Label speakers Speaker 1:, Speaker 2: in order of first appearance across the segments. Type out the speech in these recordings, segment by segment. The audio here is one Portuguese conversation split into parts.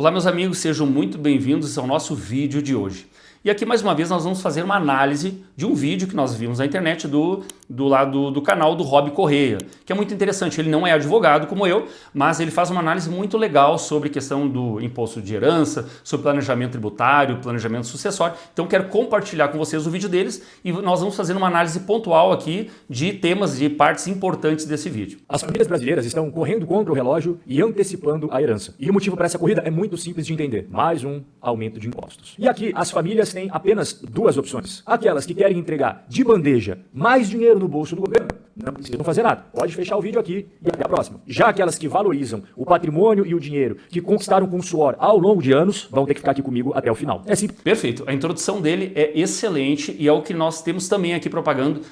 Speaker 1: Olá meus amigos, sejam muito bem-vindos ao nosso vídeo de hoje. E aqui mais uma vez nós vamos fazer uma análise de um vídeo que nós vimos na internet do lado do canal do Rob Correia, que é muito interessante. Ele não é advogado como eu, mas ele faz uma análise muito legal sobre questão do imposto de herança, sobre planejamento tributário, planejamento sucessório. Então quero compartilhar com vocês o vídeo deles e nós vamos fazer uma análise pontual aqui de temas e partes importantes desse vídeo.
Speaker 2: As famílias brasileiras estão correndo contra o relógio e antecipando a herança. E o motivo para essa corrida é muito simples de entender. Mais um aumento de impostos. E aqui as famílias têm apenas duas opções. Aquelas que querem entregar de bandeja mais dinheiro no bolso do governo, não precisam fazer nada. Pode fechar o vídeo aqui e até a próxima. Já aquelas que valorizam o patrimônio e o dinheiro que conquistaram com suor ao longo de anos, vão ter que ficar aqui comigo até o final. É simples.
Speaker 1: Perfeito. A introdução dele é excelente e é o que nós temos também aqui propagando,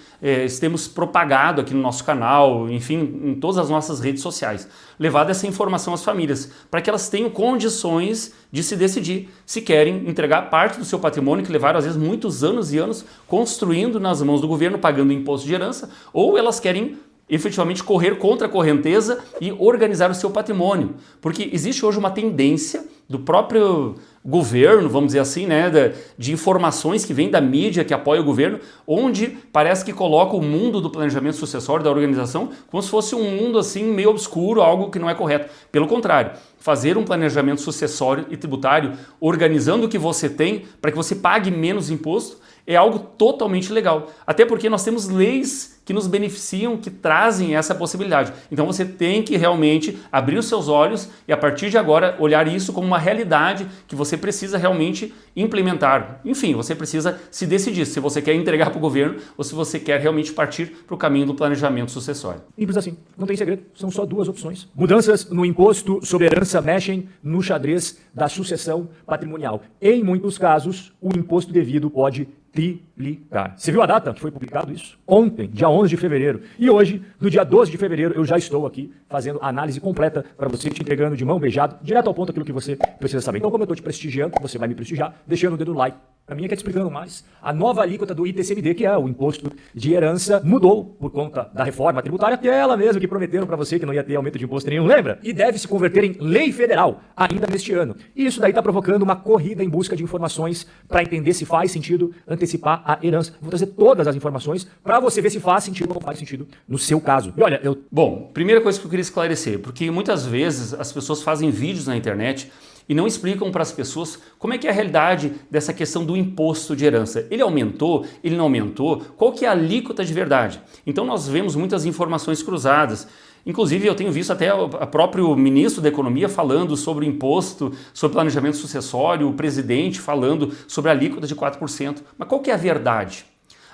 Speaker 1: temos propagado aqui no nosso canal, enfim, em todas as nossas redes sociais. Levado essa informação às famílias, para que elas tenham condições de se decidir se querem entregar parte do seu patrimônio, que levaram às vezes muitos anos e anos construindo nas mãos do governo, pagando imposto de herança, ou elas querem efetivamente correr contra a correnteza e organizar o seu patrimônio. Porque existe hoje uma tendência do próprio governo, vamos dizer assim, né, de informações que vêm da mídia, que apoia o governo, onde parece que coloca o mundo do planejamento sucessório, da organização, como se fosse um mundo assim meio obscuro, algo que não é correto. Pelo contrário, fazer um planejamento sucessório e tributário, organizando o que você tem para que você pague menos imposto, é algo totalmente legal. Até porque nós temos leis que nos beneficiam, que trazem essa possibilidade. Então você tem que realmente abrir os seus olhos e a partir de agora olhar isso como uma realidade que você precisa realmente implementar. Enfim, você precisa se decidir se você quer entregar para o governo ou se você quer realmente partir para o caminho do planejamento sucessório.
Speaker 2: Simples assim, não tem segredo, são só duas opções. Mudanças no imposto sobre herança mexem no xadrez da sucessão patrimonial. Em muitos casos, o imposto devido pode triplicar. Você viu a data que foi publicado isso? Ontem, dia 11 de fevereiro. E hoje, no dia 12 de fevereiro, eu já estou aqui fazendo a análise completa para você, te entregando de mão beijada, direto ao ponto aquilo que você precisa saber. Então, como eu estou te prestigiando, você vai me prestigiar, deixando o dedo no like. Para mim, é que te explicando mais, a nova alíquota do ITCMD, que é o imposto de herança, mudou por conta da reforma tributária, aquela mesmo que prometeram para você que não ia ter aumento de imposto nenhum, lembra? E deve se converter em lei federal ainda neste ano. E isso daí está provocando uma corrida em busca de informações para entender se faz sentido antecipar a herança. Vou trazer todas as informações para você ver se faz sentido ou não faz sentido no seu caso. E olha,
Speaker 1: Bom, primeira coisa que eu queria esclarecer, porque muitas vezes as pessoas fazem vídeos na internet e não explicam para as pessoas como é que é a realidade dessa questão do imposto de herança. Ele aumentou? Ele não aumentou? Qual que é a alíquota de verdade? Então nós vemos muitas informações cruzadas. Inclusive eu tenho visto até o próprio ministro da Economia falando sobre o imposto, sobre planejamento sucessório, o presidente falando sobre a alíquota de 4%. Mas qual que é a verdade?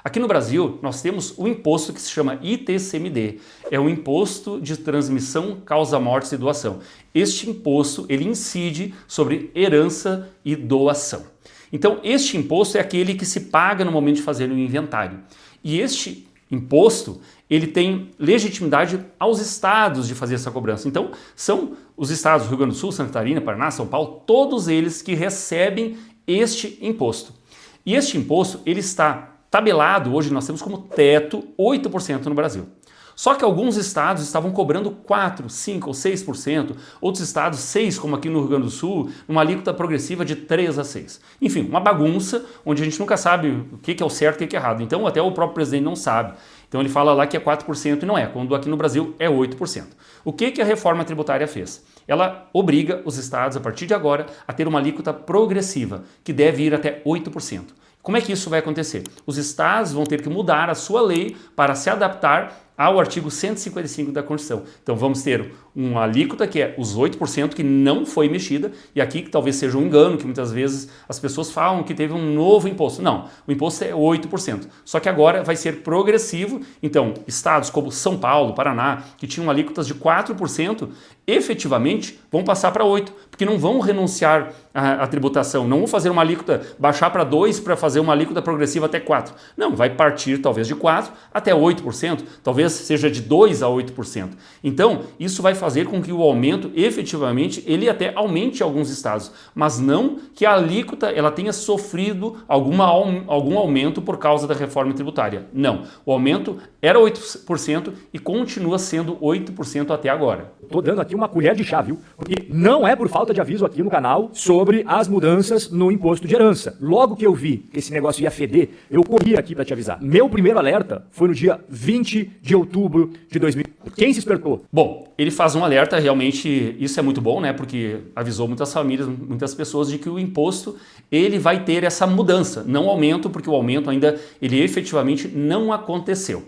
Speaker 1: Aqui no Brasil, nós temos o imposto que se chama ITCMD, é o Imposto de Transmissão, Causa-Mortes e Doação. Este imposto, ele incide sobre herança e doação. Então, este imposto é aquele que se paga no momento de fazer o inventário. E este imposto, ele tem legitimidade aos estados de fazer essa cobrança. Então, são os estados do Rio Grande do Sul, Santa Catarina, Paraná, São Paulo, todos eles que recebem este imposto. E este imposto, ele está tabelado, hoje nós temos como teto 8% no Brasil. Só que alguns estados estavam cobrando 4%, 5% ou 6%, outros estados 6%, como aqui no Rio Grande do Sul, numa alíquota progressiva de 3% a 6%. Enfim, uma bagunça onde a gente nunca sabe o que é o certo e o que é errado. Então até o próprio presidente não sabe. Então ele fala lá que é 4% e não é, quando aqui no Brasil é 8%. O que a reforma tributária fez? Ela obriga os estados, a partir de agora, a ter uma alíquota progressiva, que deve ir até 8%. Como é que isso vai acontecer? Os estados vão ter que mudar a sua lei para se adaptar ao artigo 155 da Constituição. Então vamos ter uma alíquota que é os 8% que não foi mexida, e aqui que talvez seja um engano, que muitas vezes as pessoas falam que teve um novo imposto. Não, o imposto é 8%, só que agora vai ser progressivo. Então estados como São Paulo, Paraná, que tinham alíquotas de 4%, efetivamente vão passar para 8%, porque não vão renunciar à tributação, não vão fazer uma alíquota, baixar para 2% para fazer uma alíquota progressiva até 4%. Não, vai partir talvez de 4% até 8%, talvez talvez seja de 2% a 8%. Então, isso vai fazer com que o aumento, efetivamente, ele até aumente em alguns estados, mas não que a alíquota ela tenha sofrido algum aumento por causa da reforma tributária. Não, o aumento era 8% e continua sendo 8% até agora.
Speaker 2: Tô dando aqui uma colher de chá, viu? Porque não é por falta de aviso aqui no canal sobre as mudanças no imposto de herança. Logo que eu vi que esse negócio ia feder, eu corri aqui para te avisar. Meu primeiro alerta foi no dia 20 de outubro de 2000. Quem se espertou?
Speaker 1: Bom, ele faz um alerta, realmente isso é muito bom, né? Porque avisou muitas famílias, muitas pessoas de que o imposto ele vai ter essa mudança, não aumento, porque o aumento ainda ele efetivamente não aconteceu.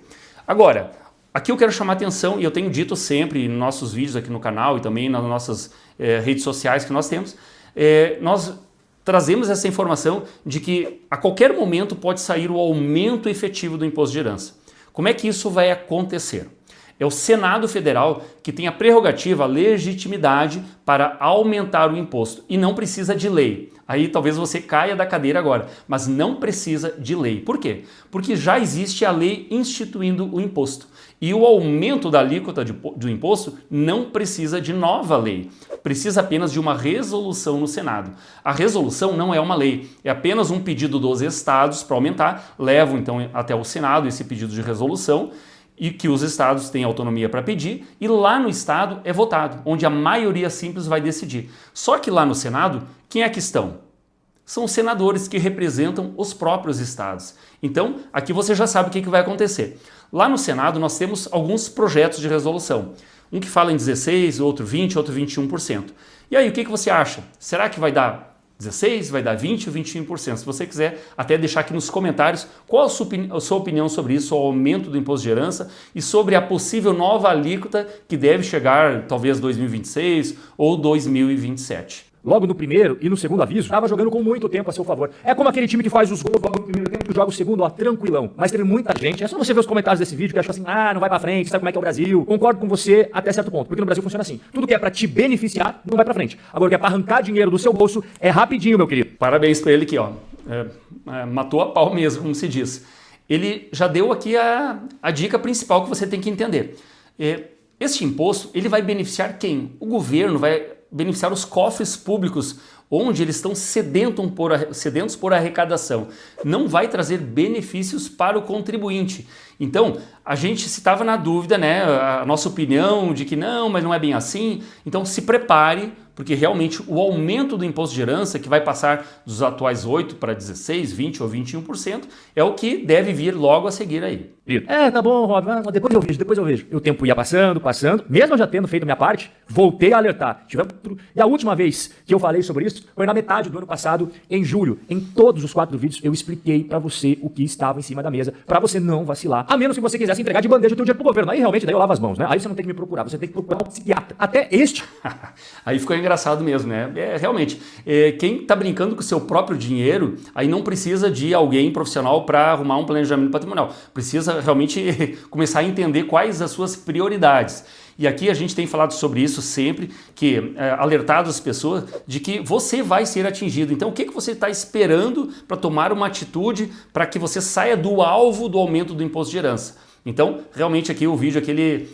Speaker 1: Agora, aqui eu quero chamar a atenção, e eu tenho dito sempre nos nossos vídeos aqui no canal e também nas nossas redes sociais que nós temos, nós trazemos essa informação de que a qualquer momento pode sair o aumento efetivo do imposto de herança. Como é que isso vai acontecer? É o Senado Federal que tem a prerrogativa, a legitimidade para aumentar o imposto e não precisa de lei. Aí talvez você caia da cadeira agora, mas não precisa de lei. Por quê? Porque já existe a lei instituindo o imposto. E o aumento da alíquota do imposto não precisa de nova lei, precisa apenas de uma resolução no Senado. A resolução não é uma lei, é apenas um pedido dos estados para aumentar, levam então até o Senado esse pedido de resolução, e que os estados têm autonomia para pedir, e lá no estado é votado, onde a maioria simples vai decidir. Só que lá no Senado, quem é que estão? São os senadores que representam os próprios estados. Então, aqui você já sabe o que vai acontecer. Lá no Senado nós temos alguns projetos de resolução. Um que fala em 16%, outro 20%, outro 21%. E aí, o que você acha? Será que vai dar 16%, vai dar 20% ou 21%? Se você quiser até deixar aqui nos comentários qual a sua opinião sobre isso, o aumento do imposto de herança e sobre a possível nova alíquota que deve chegar talvez 2026 ou 2027.
Speaker 2: Logo no primeiro e no segundo aviso, estava jogando com muito tempo a seu favor. É como aquele time que faz os gols logo no primeiro tempo e joga o segundo, ó, tranquilão. Mas teve muita gente, é só você ver os comentários desse vídeo que achou assim, não vai pra frente, sabe como é que é o Brasil. Concordo com você até certo ponto, porque no Brasil funciona assim. Tudo que é pra te beneficiar, não vai pra frente. Agora, o que é pra arrancar dinheiro do seu bolso, é rapidinho, meu querido.
Speaker 1: Parabéns pra ele aqui, ó. Matou a pau mesmo, como se diz. Ele já deu aqui a dica principal que você tem que entender. Este imposto, ele vai beneficiar quem? O governo vai beneficiar os cofres públicos, onde eles estão sedentos por arrecadação. Não vai trazer benefícios para o contribuinte. Então, a gente se estava na dúvida, né? A nossa opinião de que não, mas não é bem assim. Então, se prepare, porque realmente o aumento do imposto de herança, que vai passar dos atuais 8% para 16%, 20% ou 21%, é o que deve vir logo a seguir aí.
Speaker 2: Tá bom, Rob, depois eu vejo. O tempo ia passando, mesmo eu já tendo feito a minha parte, voltei a alertar. E a última vez que eu falei sobre isso foi na metade do ano passado, em julho. Em todos os 4 vídeos eu expliquei para você o que estava em cima da mesa, para você não vacilar. A menos que você quisesse entregar de bandeja o teu dinheiro pro governo. Aí realmente daí eu lavo as mãos, né? Aí você não tem que me procurar, você tem que procurar um psiquiatra. Até este.
Speaker 1: Aí ficou engraçado mesmo, né? Realmente, quem tá brincando com o seu próprio dinheiro, aí não precisa de alguém profissional para arrumar um planejamento patrimonial. Precisa realmente começar a entender quais as suas prioridades. E aqui a gente tem falado sobre isso sempre, que alertado as pessoas de que você vai ser atingido. Então o que você está esperando para tomar uma atitude para que você saia do alvo do aumento do imposto de herança? Então, realmente aqui o vídeo aqui ele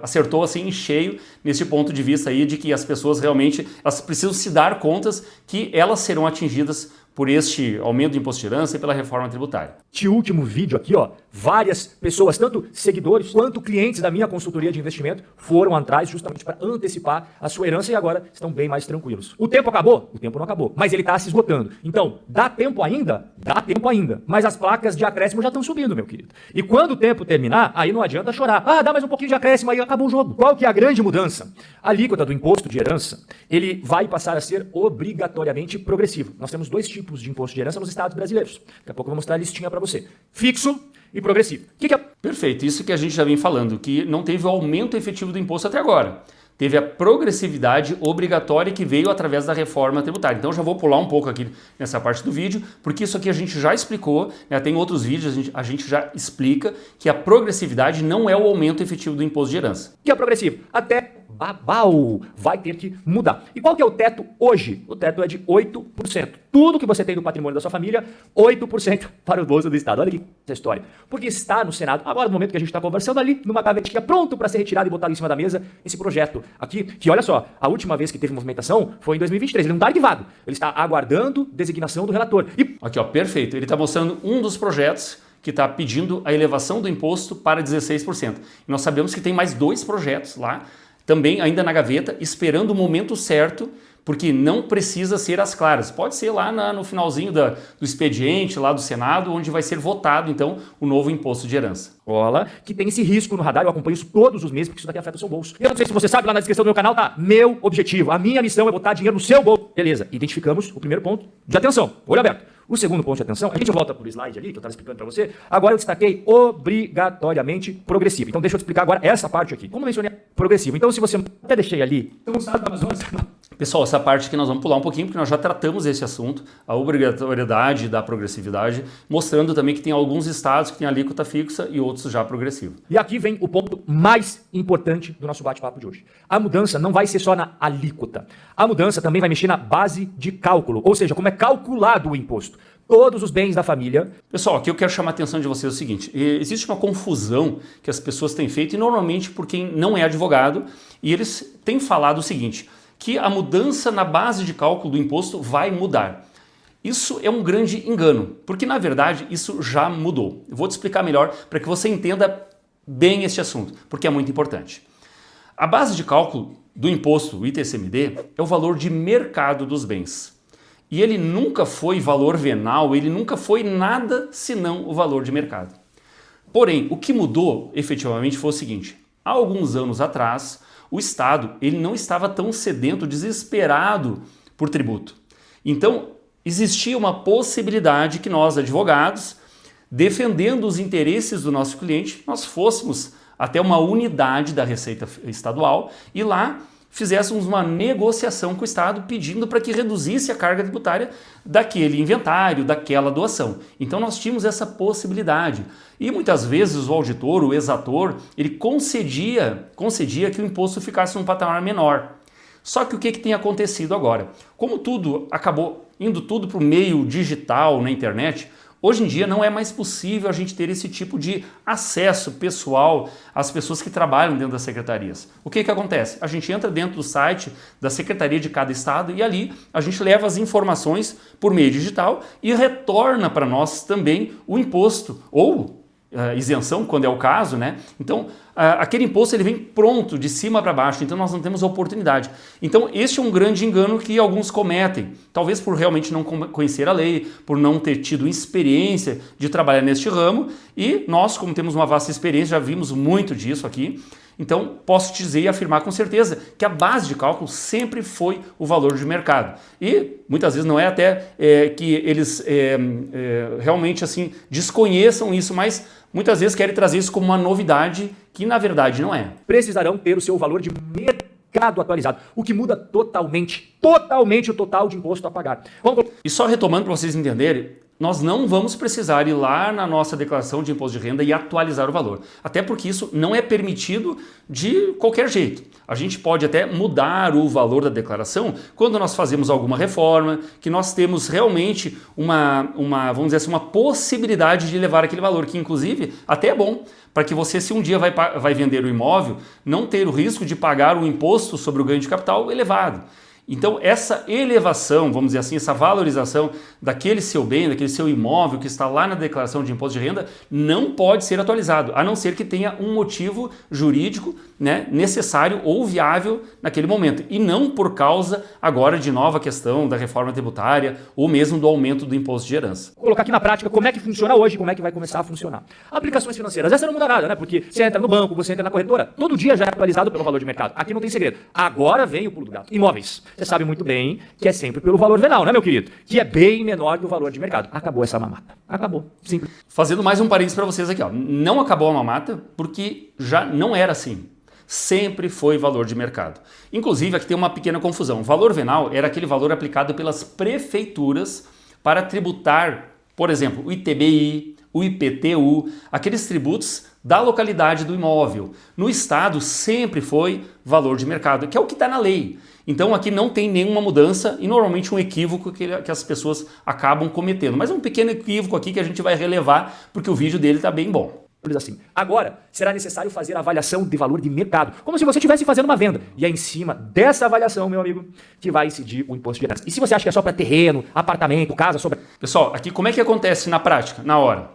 Speaker 1: acertou assim em cheio nesse ponto de vista aí de que as pessoas realmente elas precisam se dar contas que elas serão atingidas por este aumento do imposto de herança e pela reforma tributária.
Speaker 2: Este último vídeo aqui, ó, várias pessoas, tanto seguidores quanto clientes da minha consultoria de investimento, foram atrás justamente para antecipar a sua herança e agora estão bem mais tranquilos. O tempo acabou? O tempo não acabou, mas ele está se esgotando. Então, dá tempo ainda? Dá tempo ainda. Mas as placas de acréscimo já estão subindo, meu querido. E quando o tempo terminar, aí não adianta chorar. Dá mais um pouquinho de acréscimo, aí acabou o jogo. Qual que é a grande mudança? A alíquota do imposto de herança, ele vai passar a ser obrigatoriamente progressivo. Nós temos 2 tipos de imposto de herança nos estados brasileiros. Daqui a pouco eu vou mostrar a listinha para você. Fixo e progressivo. O que é?
Speaker 1: Perfeito, isso que a gente já vem falando, que não teve o aumento efetivo do imposto até agora. Teve a progressividade obrigatória que veio através da reforma tributária. Então eu já vou pular um pouco aqui nessa parte do vídeo, porque isso aqui a gente já explicou, né? Tem outros vídeos, a gente já explica que a progressividade não é o aumento efetivo do imposto de herança.
Speaker 2: O que é progressivo? Até babau, vai ter que mudar. E qual que é o teto hoje? O teto é de 8%. Tudo que você tem do patrimônio da sua família, 8% para o bolso do Estado. Olha que essa história. Porque está no Senado, agora no momento que a gente está conversando ali, numa gavetinha, pronto para ser retirado e botado em cima da mesa, esse projeto aqui, que olha só, a última vez que teve movimentação foi em 2023, ele não está arquivado, ele está aguardando designação do relator. E
Speaker 1: Aqui, ó, perfeito. Ele está mostrando um dos projetos que está pedindo a elevação do imposto para 16%. E nós sabemos que tem mais 2 projetos lá, também ainda na gaveta, esperando o momento certo, porque não precisa ser às claras. Pode ser lá no finalzinho do expediente, lá do Senado, onde vai ser votado, então, o novo imposto de herança.
Speaker 2: escola que tem esse risco no radar, eu acompanho isso todos os meses, porque isso daqui afeta o seu bolso. Eu não sei se você sabe, lá na descrição do meu canal tá meu objetivo, a minha missão é botar dinheiro no seu bolso. Beleza, identificamos o primeiro ponto de atenção, olho aberto. O segundo ponto de atenção, a gente volta pro slide ali, que eu estava explicando para você, agora eu destaquei obrigatoriamente progressivo. Então deixa eu te explicar agora essa parte aqui. Como eu mencionei, progressivo. Então se você até deixei ali, então estado do Amazonas...
Speaker 1: Pessoal, essa parte que nós vamos pular um pouquinho, porque nós já tratamos esse assunto, a obrigatoriedade da progressividade, mostrando também que tem alguns estados que têm alíquota fixa e outros já progressivo.
Speaker 2: E aqui vem o ponto mais importante do nosso bate-papo de hoje. A mudança não vai ser só na alíquota. A mudança também vai mexer na base de cálculo, ou seja, como é calculado o imposto. Todos os bens da família.
Speaker 1: Pessoal, aqui eu quero chamar a atenção de vocês o seguinte, existe uma confusão que as pessoas têm feito, e normalmente por quem não é advogado, e eles têm falado o seguinte, que a mudança na base de cálculo do imposto vai mudar. Isso é um grande engano, porque na verdade isso já mudou. Eu vou te explicar melhor para que você entenda bem este assunto, porque é muito importante. A base de cálculo do imposto, o ITCMD, é o valor de mercado dos bens. E ele nunca foi valor venal, ele nunca foi nada senão o valor de mercado. Porém, o que mudou efetivamente foi o seguinte, há alguns anos atrás, o Estado ele não estava tão sedento, desesperado por tributo. Então, existia uma possibilidade que nós, advogados, defendendo os interesses do nosso cliente, nós fôssemos até uma unidade da Receita Estadual e lá fizéssemos uma negociação com o Estado pedindo para que reduzisse a carga tributária daquele inventário, daquela doação. Então nós tínhamos essa possibilidade. E muitas vezes o auditor, o exator, ele concedia que o imposto ficasse num patamar menor. Só que o que tem acontecido agora? Como tudo acabou indo tudo para o meio digital, na internet, hoje em dia não é mais possível a gente ter esse tipo de acesso pessoal às pessoas que trabalham dentro das secretarias. O que acontece? A gente entra dentro do site da secretaria de cada estado e ali a gente leva as informações por meio digital e retorna para nós também o imposto ou isenção, quando é o caso, né? Então, aquele imposto ele vem pronto, de cima para baixo, então nós não temos oportunidade. Então, este é um grande engano que alguns cometem, talvez por realmente não conhecer a lei, por não ter tido experiência de trabalhar neste ramo, e nós, como temos uma vasta experiência, já vimos muito disso aqui, então posso te dizer e afirmar com certeza que a base de cálculo sempre foi o valor de mercado. E muitas vezes não é até que eles realmente assim desconheçam isso, mas muitas vezes querem trazer isso como uma novidade que na verdade não é.
Speaker 2: Precisarão ter o seu valor de mercado atualizado, o que muda totalmente o total de imposto a pagar.
Speaker 1: E só retomando para vocês entenderem, nós não vamos precisar ir lá na nossa declaração de imposto de renda e atualizar o valor. Até porque isso não é permitido de qualquer jeito. A gente pode até mudar o valor da declaração quando nós fazemos alguma reforma, que nós temos realmente vamos dizer assim, uma possibilidade de levar aquele valor, que inclusive até é bom, para que você, se um dia vai vender o imóvel, não ter o risco de pagar um imposto sobre o ganho de capital elevado. Então essa elevação, vamos dizer assim, essa valorização daquele seu bem, daquele seu imóvel que está lá na declaração de imposto de renda, não pode ser atualizado, a não ser que tenha um motivo jurídico, né, necessário ou viável naquele momento, e não por causa agora de nova questão da reforma tributária ou mesmo do aumento do imposto de herança.
Speaker 2: Vou colocar aqui na prática como é que funciona hoje, como é que vai começar a funcionar. Aplicações financeiras, essa não muda nada, né? Porque você entra no banco, você entra na corretora, todo dia já é atualizado pelo valor de mercado. Aqui não tem segredo. Agora vem o pulo do gato. Imóveis. Você sabe muito bem que é sempre pelo valor venal, né, meu querido? Que é bem menor que o valor de mercado. Acabou essa mamata. Acabou. Simples.
Speaker 1: Fazendo mais um parênteses para vocês aqui, ó. Não acabou a mamata porque já não era assim. Sempre foi valor de mercado. Inclusive, aqui tem uma pequena confusão. O valor venal era aquele valor aplicado pelas prefeituras para tributar, por exemplo, o ITBI, o IPTU, aqueles tributos da localidade do imóvel. No estado sempre foi valor de mercado, que é o que está na lei. Então aqui não tem nenhuma mudança e normalmente um equívoco que as pessoas acabam cometendo. Mas é um pequeno equívoco aqui que a gente vai relevar porque o vídeo dele está bem bom.
Speaker 2: Assim. Agora, será necessário fazer a avaliação de valor de mercado, como se você estivesse fazendo uma venda. E é em cima dessa avaliação, meu amigo, que vai incidir o imposto de herança. E se você acha que é só para terreno, apartamento, casa, sobre...
Speaker 1: Pessoal, aqui como é que acontece na prática, na hora?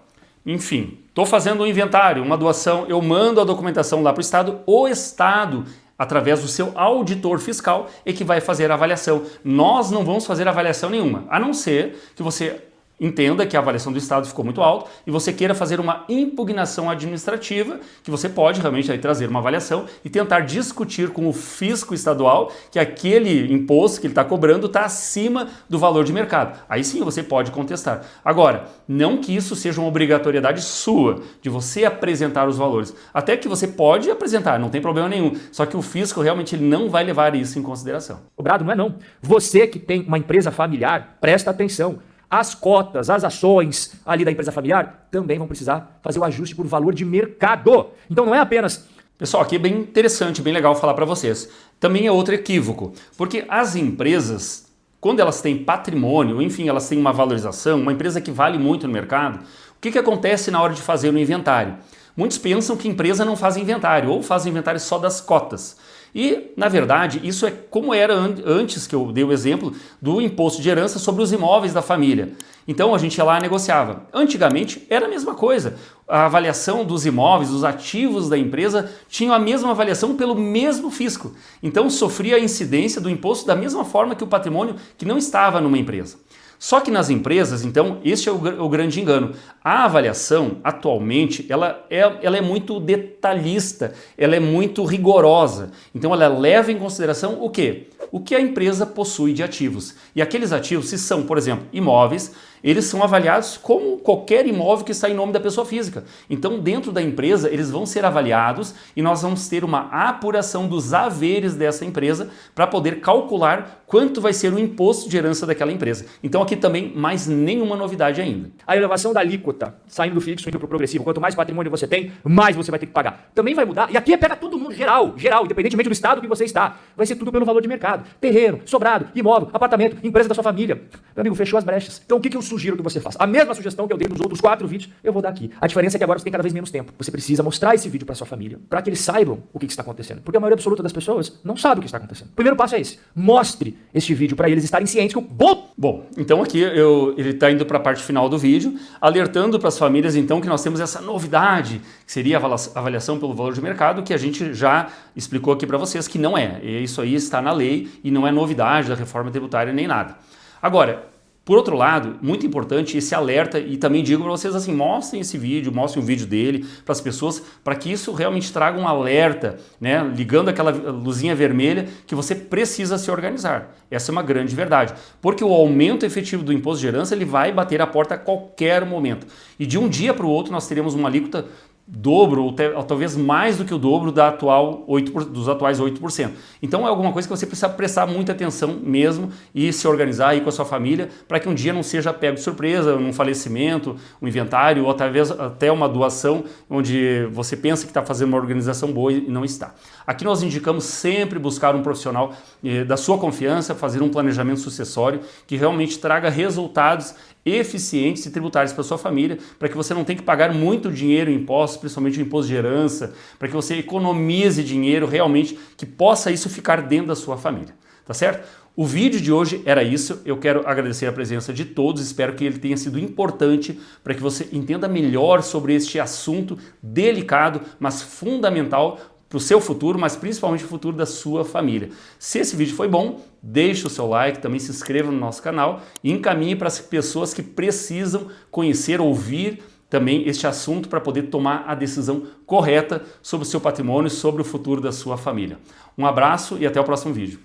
Speaker 1: Enfim, estou fazendo um inventário, uma doação, eu mando a documentação lá para o Estado, através do seu auditor fiscal, é que vai fazer a avaliação. Nós não vamos fazer avaliação nenhuma, a não ser que você entenda que a avaliação do Estado ficou muito alta e você queira fazer uma impugnação administrativa, que você pode realmente aí trazer uma avaliação e tentar discutir com o fisco estadual que aquele imposto que ele está cobrando está acima do valor de mercado. Aí sim você pode contestar. Agora, não que isso seja uma obrigatoriedade sua, de você apresentar os valores. Até que você pode apresentar, não tem problema nenhum. Só que o fisco realmente ele não vai levar isso em consideração.
Speaker 2: Cobrado não é não. Você que tem uma empresa familiar, presta atenção. As cotas, as ações ali da empresa familiar também vão precisar fazer o ajuste por valor de mercado. Então não é apenas...
Speaker 1: Pessoal, aqui é bem interessante, bem legal falar para vocês. Também é outro equívoco, porque as empresas, quando elas têm patrimônio, enfim, elas têm uma valorização, uma empresa que vale muito no mercado, o que acontece na hora de fazer o inventário? Muitos pensam que empresa não faz inventário, ou faz inventário só das cotas. E, na verdade, isso é como era antes que eu dei o exemplo do imposto de herança sobre os imóveis da família. Então a gente ia lá e negociava. Antigamente era a mesma coisa. A avaliação dos imóveis, dos ativos da empresa tinham a mesma avaliação pelo mesmo fisco. Então sofria a incidência do imposto da mesma forma que o patrimônio que não estava numa empresa. Só que nas empresas, então, este é o grande engano. A avaliação, atualmente, ela é muito detalhista, ela é muito rigorosa. Então, ela leva em consideração o quê? O que a empresa possui de ativos. E aqueles ativos, se são, por exemplo, imóveis, eles são avaliados como qualquer imóvel que está em nome da pessoa física. Então, dentro da empresa, eles vão ser avaliados e nós vamos ter uma apuração dos haveres dessa empresa para poder calcular quanto vai ser o imposto de herança daquela empresa. Então, aqui também mais nenhuma novidade ainda.
Speaker 2: A elevação da alíquota, saindo do fixo indo para o progressivo. Quanto mais patrimônio você tem, mais você vai ter que pagar. Também vai mudar. E aqui pega todo mundo, geral, independentemente do estado que você está. Vai ser tudo pelo valor de mercado. Terreno, sobrado, imóvel, apartamento, empresa da sua família. Meu amigo, fechou as brechas. Então, o que eu sugiro que você faça? A mesma sugestão que eu dei nos outros 4 vídeos, eu vou dar aqui. A diferença é que agora você tem cada vez menos tempo. Você precisa mostrar esse vídeo para sua família, para que eles saibam o que está acontecendo. Porque a maioria absoluta das pessoas não sabe o que está acontecendo. O primeiro passo é esse. Mostre este vídeo para eles estarem cientes que o...
Speaker 1: Bom, então aqui ele está indo para a parte final do vídeo, alertando para as famílias então que nós temos essa novidade, que seria a avaliação pelo valor de mercado, que a gente já explicou aqui para vocês que não é. E isso aí está na lei e não é novidade da reforma tributária nem nada. Agora, por outro lado, muito importante esse alerta, e também digo para vocês assim, mostrem esse vídeo, mostrem o vídeo dele para as pessoas, para que isso realmente traga um alerta, né, ligando aquela luzinha vermelha que você precisa se organizar. Essa é uma grande verdade, porque o aumento efetivo do imposto de herança ele vai bater a porta a qualquer momento. E de um dia para o outro nós teremos uma alíquota dobro ou talvez mais do que o dobro dos atuais 8%. Então é alguma coisa que você precisa prestar muita atenção mesmo e se organizar aí com a sua família para que um dia não seja pego de surpresa, um falecimento, um inventário ou talvez até uma doação onde você pensa que está fazendo uma organização boa e não está. Aqui nós indicamos sempre buscar um profissional da sua confiança, fazer um planejamento sucessório que realmente traga resultados eficientes e tributários para sua família, para que você não tenha que pagar muito dinheiro em impostos, principalmente o imposto de herança, para que você economize dinheiro realmente, que possa isso ficar dentro da sua família, tá certo? O vídeo de hoje era isso, eu quero agradecer a presença de todos, espero que ele tenha sido importante para que você entenda melhor sobre este assunto delicado, mas fundamental para o seu futuro, mas principalmente o futuro da sua família. Se esse vídeo foi bom, deixe o seu like, também se inscreva no nosso canal e encaminhe para as pessoas que precisam conhecer, ouvir também este assunto para poder tomar a decisão correta sobre o seu patrimônio, sobre o futuro da sua família. Um abraço e até o próximo vídeo.